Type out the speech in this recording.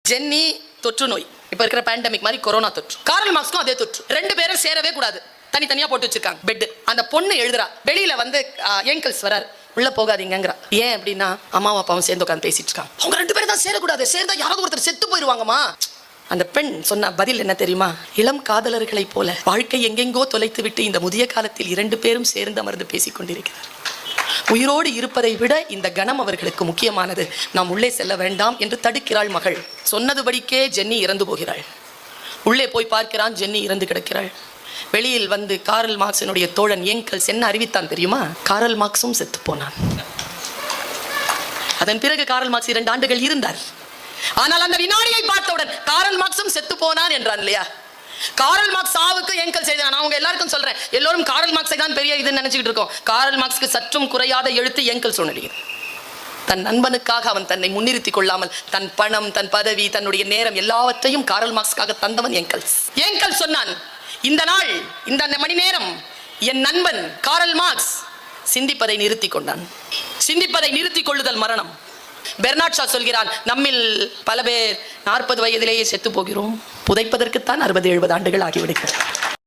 Jenny தொற்று நோய், இப்ப இருக்கிற பேண்டமிக் மாதிரி கொரோனா தொற்று. கார்ல் மார்க்ஸ்க்கும் அதே தொற்று. ரெண்டு பேரும் சேரவே கூடாது, தனித்தனியா போட்டு வச்சிருக்காங்க பெட். அந்த பொண்ணு எழுதுறா, வெளியில வந்து ஏங்கல்ஸ் வராரு, உள்ள போகாதீங்கிறா. ஏன் அப்படின்னா அம்மாவும் அப்பாவும் சேர்ந்து உட்காந்து பேசிட்டு இருக்காங்க. அவங்க ரெண்டு பேரும் தான் சேரக்கூடாது, சேர்ந்தா யாராவது ஒருத்தர் செத்து போயிருவாங்கம்மா. அந்த பெண் சொன்ன பதில் என்ன தெரியுமா? இளம் காதலர்களை போல வாழ்க்கை எங்கெங்கோ தொலைத்து விட்டு இந்த முதிய காலத்தில் இரண்டு பேரும் சேர்ந்து அமர்ந்து பேசிக் கொண்டிருக்கிறார். உயிரோடு இருப்பதை விட இந்த கணம் அவர்களுக்கு முக்கியமானது, நாம் உள்ளே செல்ல வேண்டாம் என்று தடுக்கிறாள் மகள். சொன்னதுபடிக்கே ஜென்னி இறந்து போகிறாள். உள்ளே போய் பார்க்கிறான், ஜென்னி இறந்து கிடக்கிறாள். வெளியில் வந்து கார்ல் மார்க்ஸினுடைய தோழன் ஏங்கல்ஸ் என்ன அறிவித்தான் தெரியுமா? கார்ல் மார்க்ஸும் செத்து போனான். அதன் பிறகு கார்ல் மார்க்ஸ் 2 ஆண்டுகள் இருந்தார். ஆனால் அந்த வினாடியை பார்த்தவுடன் கார்ல் மார்க்ஸும் செத்து போனான் என்றான் இல்லையா? கார்ல் மார்க்ஸ் சாவுக்கு ஏங்கல்ஸ் எழுதினான். நான் உங்க எல்லாருக்கும் சொல்றேன், எல்லோரும் கார்ல் மார்க்ஸை தான் பெரிய இதுன்னு நினைச்சிட்டு இருக்கோம். கார்ல் மார்க்ஸ்க்கு சற்றும் குறையாத எழுத்து ஏங்கல்ஸ் சொன்னது. தன் நண்பனுக்காக அவன் தன்னை முன்னிறுத்திக் கொள்ளாமல் தன் பணம், தன் பதவி, தன்னுடைய நேரம் எல்லாவற்றையும் கார்ல் மார்க்ஸ்க்காக தந்தவன் ஏங்கல்ஸ். ஏங்கல்ஸ் சொன்னான், இந்த நாள், இந்த மணி நேரம் என் நண்பன் கார்ல் மார்க்ஸ் சிந்திப்பதை நிறுத்திக் கொண்டான். சிந்திப்பதை நிறுத்திக் கொள்ளுதல் மரணம். பெர்னார்ட் ஷா சொல்கிறான், நம்மில் பல பேர் 40 வயதிலேயே செத்து போகிறோம், புதைப்பதற்குத்தான் 60-70 ஆண்டுகள் ஆகிவிடுகிறது.